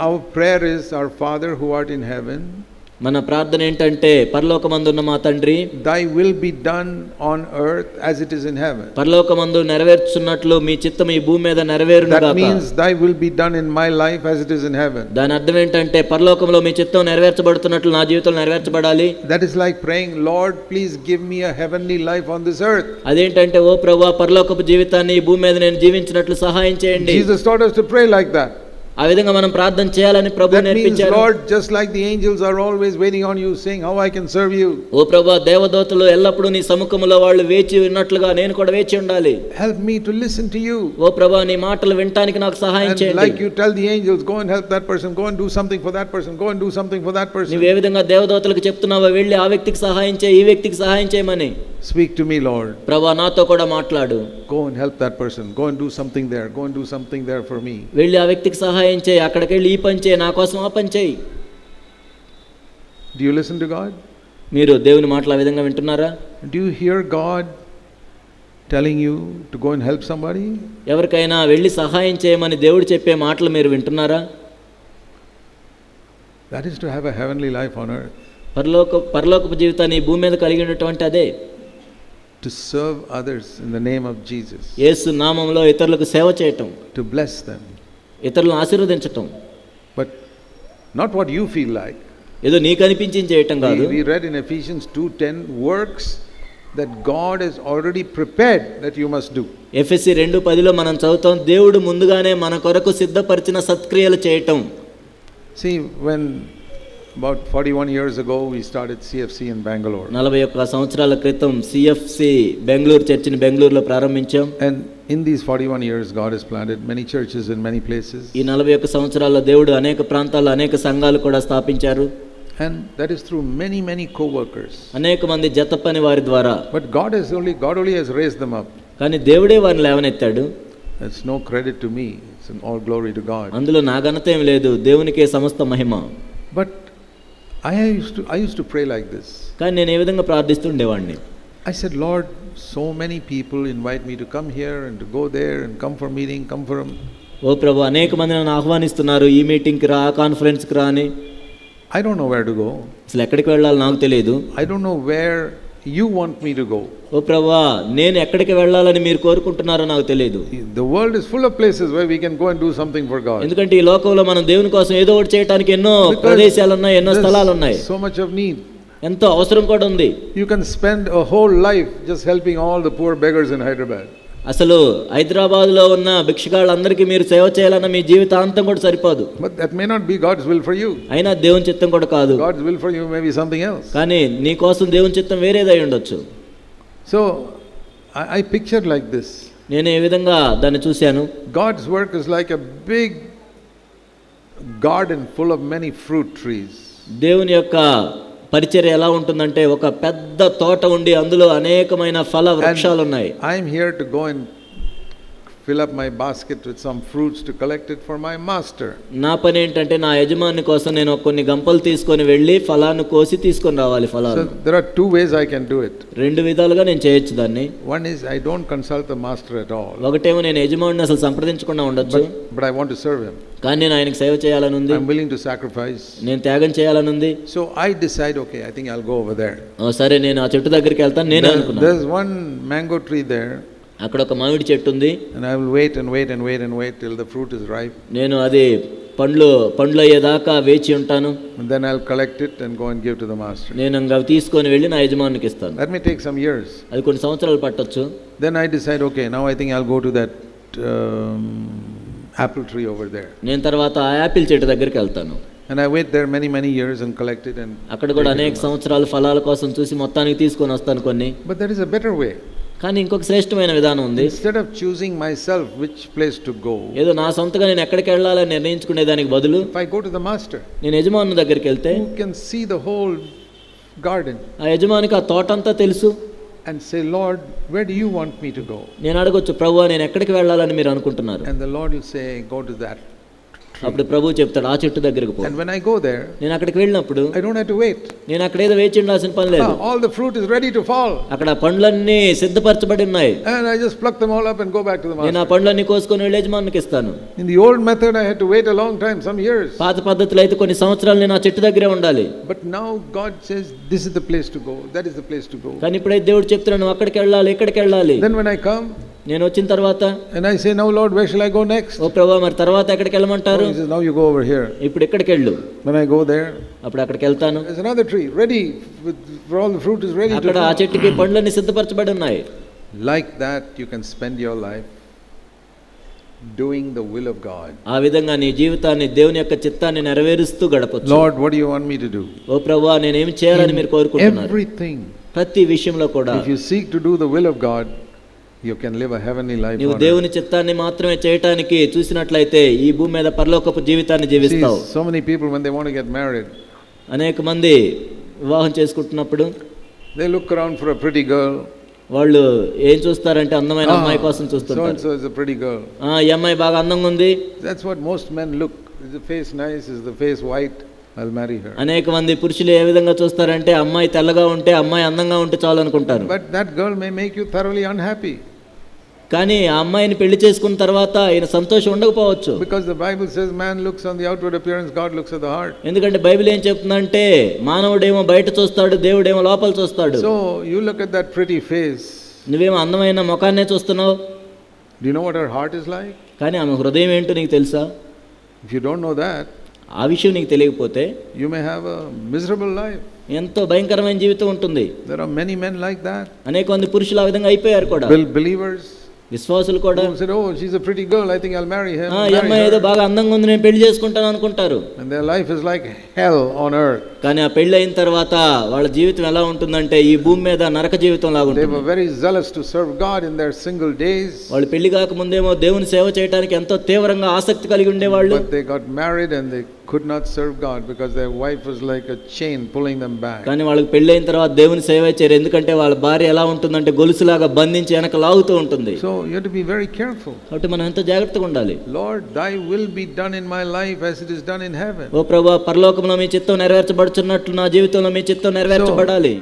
Our prayer is, our Father who art in heaven, మన ప్రార్థన ఏంటంటే పరలోకమందున్న మా తండ్రి, thy will be done on earth as it is in heaven. పరలోకమందు నెరవేర్చున్నట్లు మీ చిత్తము ఈ భూమి మీద నెరవేరును గాక. That means thy will be done in my life as it is in heaven. దాని అర్థం ఏంటంటే పరలోకంలో మీ చిత్తం నెరవేర్చబడుతున్నట్లు నా జీవితంలో నెరవేర్చబడాలి. That is like praying, Lord, please give me a heavenly life on this earth. అదేంటంటే ఓ ప్రభువా పరలోకపు జీవితాన్ని ఈ భూమి మీద నేను జీవించినట్లు సహాయం చేయండి. Jesus taught us to pray like that. ఆ విధంగా మనం ప్రార్థన చేయాలని ప్రభువు నేర్పించారు. Lord, just like the angels are always waiting on you saying how I can serve you. ఓ ప్రభువా దేవదూతలు ఎల్లప్పుడూ నీ సముఖములో వాళ్ళు వేచి ఉన్నట్లుగా నేను కూడా వేచి ఉండాలి. Help me to listen to you. ఓ ప్రభువా నీ మాటలు వినడానికి నాకు సహాయం చేయండి. Like you tell the angels, go and help that person, go and do something for that person, go and do something for that person. నీవు ఏ విధంగా దేవదూతలకు చెప్తున్నావో వెళ్ళి ఆ వ్యక్తికి సహాయం చేయి, ఈ వ్యక్తికి సహాయం చేయమని. Speak to me, Lord. ప్రభువా నాతో కూడా మాట్లాడు. Go and help that person, go and do something there, go and do something there for me. వెళ్ళి ఆ వ్యక్తికి సహాయం చేయి, అక్కడికి వెళ్ళి ఈ పని చేయి, నా కోసం ఆ పని చేయి. Do you listen to God? మీరు దేవుని మాటలు ఆ విధంగా వింటున్నారా? Do you hear God telling you to go and help somebody? ఎవరికైనా వెళ్ళి సహాయం చేయమని దేవుడు చెప్పే మాటలు మీరు వింటున్నారా? That is to have a heavenly life on earth. పరలోకపు జీవితాన్ని ఈ భూమి మీద కలిగి ఉన్నటువంటి అదే. To serve others in the name of Jesus. యేసు నామములో ఇతరులకు సేవ చేయటం. To bless them. ఇతరులను ఆశీర్వదించటం. But not what you feel like. ఏదో నీకు అనిపించింది చేయటం కాదు. We read in Ephesians 2:10 works that God has already prepared that you must do. ఎఫెసీ 2:10లో మనం చదువుతాం, దేవుడు ముందుగానే మన కొరకు సిద్ధపరిచిన సత్క్రియలు చేయటం. See, when about 41 years ago we started CFC in Bangalore. 41 సంవత్సరాల క్రితం CFC బెంగళూరు చర్చిని బెంగళూరులో ప్రారంభించాం. And in these 41 years God has planted many churches in many places. ఈ 41 సంవత్సరాల్లో దేవుడు అనేక ప్రాంతాల్లో అనేక సంఘాలు కూడా స్థాపించారు. And that is through many co-workers. అనేక మంది జత పని వారి ద్వారా. But God only has raised them up. కానీ దేవుడే వారిని లేవనెత్తాడు. It's no credit to me. It's an all glory to God. అందులో నా ఘనత ఏం లేదు, దేవునికే సమస్త మహిమ. But I used to pray like this. కానీ నేను ఏ విధంగా ప్రార్థిస్తుండేవాడిని. I said, Lord, so many people invite me to come here and to go there and come for meeting, come for ఓ ప్రభు అనేక మంది నన్ను ఆహ్వానిస్తున్నారు, ఈ మీటింగ్కి రా, ఆ కాన్ఫరెన్స్కి రా అని. I don't know where to go. అసలు ఎక్కడికి వెళ్ళాలో నాకు తెలియదు. I don't know where you want me to go. ఓ ప్రభువా నేను ఎక్కడికి వెళ్ళాలని మీరు కోరుకుంటున్నారో నాకు తెలియదు. The world is full of places where we can go and do something for God. ఎందుకంటే ఈ లోకంలో మనం దేవుని కోసం ఏదో ఒకటి చేయడానికి ఎన్నో ప్రదేశాలు ఉన్నాయి, ఎన్నో స్థలాలు ఉన్నాయి. So much of need. ఎంతో అవసరం కూడా ఉంది. You can spend a whole life just helping all the poor beggars in Hyderabad. అసలు హైదరాబాద్లో ఉన్న భిక్షగాళ్ళందరికీ మీరు సేవ చేయాలన్న మీ జీవితాంతం కూడా సరిపోదు. But that may not be God's will for you. అయినా దేవుని చిత్తం కూడా కాదు. God's will for you may be something else. కానీ నీ కోసం దేవుని చిత్తం వేరేదై ఉండొచ్చు. So I pictured like this. నేను ఏ విధంగా దాన్ని చూశాను. God's work is like a big garden full of many fruit trees. దేవుని యొక్క పరిచర్య ఎలా ఉంటుందంటే ఒక పెద్ద తోట ఉండి అందులో అనేకమైన ఫల వృక్షాలు ఉన్నాయి. I am here to go and fill up my basket with some fruits to collect it for my master. నా పని ఏంటంటే నా యజమాని కోసం నేను కొన్ని గంపలు తీసుకొని వెళ్ళి ఫలాన్ని కోసి తీసుకొని రావాలి ఫలాలు. So there are two ways I can do it. రెండు విధాలుగా నేను చేయొచ్చు దాన్ని. One is I don't consult the master at all. ఒకటేమో నేను యజమానిని అసలు సంప్రదించకుండా ఉండొచ్చు. But I want to serve him. కానీ నేను ఆయనకి సేవ చేయాలని ఉంది. I'm willing to sacrifice. నేను త్యాగం చేయాలని ఉంది. So I decide, okay, I think I'll go over there. సరే నేను ఆ చెట్టు దగ్గరికి వెళ్తాను నేను అనుకున్నాను. There's one mango tree there. అక్కడ ఒక మామిడి చెట్టు ఉంది. And I will wait till the fruit is ripe. నేను అది పండ్లు అయ్యేదాకా వేచి ఉంటాను. And then I'll collect it and go and give to the master. నేను అవి తీసుకొని వెళ్ళి నా యజమానికి ఇస్తాను. That may take some years. అది కొన్ని సంవత్సరాలు పట్టొచ్చు. Then I decide, okay, now I think I'll go to that apple tree over there. నేను తర్వాత ఆ యాపిల్ చెట్టు దగ్గరికి వెళ్తాను. And I wait there many years and collect it and అక్కడ కూడా అనేక సంవత్సరాలు ఫలాల కోసం చూసి మొత్తానికి తీసుకొని వస్తాను కొన్ని. But there is a better way. కానీ ఇంకొక శ్రేష్టమైన విధానం ఉంది. Instead of choosing myself which place to go, ఏదో నా సొంతగా నేను ఎక్కడికి వెళ్ళాలని నిర్ణయించుకునే దానికి బదులు if I go to the master, నేను యజమాని దగ్గరికి వెళ్తే who can see the whole garden, ఆ యజమానికి ఆ తోటంతా తెలుసు. and say, Lord, where do you want me to go? నేను అడగొచ్చు, ప్రభువా నేను ఎక్కడికి వెళ్ళాలని మీరు అనుకుంటున్నారు? And the Lord will say, go to that tree. అప్పుడు ప్రభువు చెప్తాడు ఆ చెట్టు దగ్గరికి పో. And when I go there, నేను అక్కడికి వెళ్ళినప్పుడు I don't have to wait. నేను అక్కడ ఏదో వేచి ఉండాల్సిన పని లేదు. All the fruit is ready to fall. అక్కడ పండ్లన్నీ సిద్ధపరచబడి ఉన్నాయి. And I just pluck them all up and go back to the నేను ఆ master. పండ్లన్నీ కోసుకొని వెళ్ళి యజమానికి ఇస్తాను. In the old method, I had to wait a long time, some years. పాత పద్ధతిలో అయితే కొన్ని సంవత్సరాలు నేను ఆ చెట్టు దగ్గరే ఉండాలి. But now God says, this is the place to go, that is the place to go. కానీ ఇప్పుడైతే దేవుడు చెప్తున్నాడు నువ్వు అక్కడికి వెళ్ళాలి, ఇక్కడికి వెళ్ళాలి. Then when I come, నేను వచ్చిన తర్వాత and I say, now Lord, where shall I go next? ఓ ప్రభువా మరి తర్వాత ఎక్కడికి వెళ్ళమంటారు? He says, now you go over here. ఇప్పుడు ఇక్కడికి వెళ్ళు. When I go there, అప్పుడు అక్కడికి వెళ్తాను. there's another tree ready for all the fruit is ready to అక్కడ ఆ చెట్టుకి పండ్లన్నీ సిద్ధపరచబడి ఉన్నాయి. Like that you can spend your life doing the will of God. ఆ విధంగా నీ జీవితాన్ని దేవుని యొక్క చిత్తాన్ని నెరవేరుస్తూ గడపొచ్చు. Lord, what do you want me to do? ఓ ప్రభువా నేను ఏమి చేయాలని మీరు కోరుకుంటున్నారు? Everything. ప్రతి విషయంలో కూడా If you seek to do the will of God, you can live a heavenly life. నీవు దేవుని చిత్తాన్ని మాత్రమే చేయటానికి చూసినట్లయితే ఈ భూమి మీద పరలోకపు జీవితాన్ని జీవిస్తావు. So many people when they want to get married, అనేక మంది వివాహం చేసుకుంటున్నప్పుడు they look around for a pretty girl. వాళ్ళు ఏం చూస్తారంటే అందమైన అమ్మాయి కోసం చూస్తుంటారు. So and so is a pretty girl. ఈ అమ్మాయి బాగా అందంగా ఉంది. That's what most men look. Is the face nice? Is the face white? I'll marry her. అనేక మంది పురుషులు ఏ విధంగా చూస్తారంటే అమ్మాయి తెల్లగా ఉంటే అమ్మాయి అందంగా ఉంటే చాలు అనుకుంటారు. But that girl may make you thoroughly unhappy. కానీ ఆ అమ్మాయిని పెళ్లి చేసుకున్న తర్వాత ఆయన సంతోషం ఉండకపోవచ్చు. Because the Bible says man looks on the outward appearance, God looks at the heart. ఎందుకంటే బైబిల్ ఏం చెప్తుందంటే మానవుడేమో బయట చూస్తాడు, దేవుడేమో లోపల చూస్తాడు. So you look at that pretty face. నువ్వేమో అందమైన ముఖాన్నే చూస్తున్నావు. Do you know what her heart is like? కానీ ఆమె హృదయం ఏంటో నీకు తెలుసా? If you don't know that, ఆ విషయం నీకు తెలియకపోతే you may have a miserable life. ఎంతో భయంకరమైన జీవితం ఉంటుంది. There are many men like that. అనేక మంది పురుషులు ఆ విధంగా అయిపోయారు కూడా. Believers. విశ్వాసులు కూడా said, oh, she's a pretty girl, I think I'll marry her. ఈ అమ్మాయి ఏదో బాగా అందంగా ఉంది, నేను పెళ్లి చేసుకుంటాను అనుకుంటారు. And their life is like hell on earth. కానీ ఆ పెళ్లి అయిన తర్వాత వాళ్ళ జీవితం ఎలా ఉంటుందంటే ఈ భూమి మీద నరక జీవితం లాగా ఉంటుంది. They were very zealous to serve God in their single days. వాళ్ళు పెళ్లి కాక ముందేమో దేవుని సేవ చేయడానికి ఎంతో తీవ్రంగా ఆసక్తి కలిగి ఉండేవాళ్ళు. But they got married and they could not serve God because their wife was like a chain pulling them back. కానీ వాళ్ళకి పెళ్లి అయిన తర్వాత దేవుని సేవ చేయరు. ఎందుకంటే వాళ్ళ భార్య ఎలా ఉంటుందంటే గొలుసులాగా బంధించి వెనక లాగుతూ ఉంటుంది. So you have to be very careful. కాబట్టి మనం ఎంతో జాగ్రత్తగా ఉండాలి. Lord, thy will be done in my life as it is done in heaven. ఓ ప్రభువా పరలోకంలో మీ చిత్తం నెరవేర్చబడుచున్నట్లు నా జీవితంలో మీ చిత్తం నెరవేర్చబడాలి.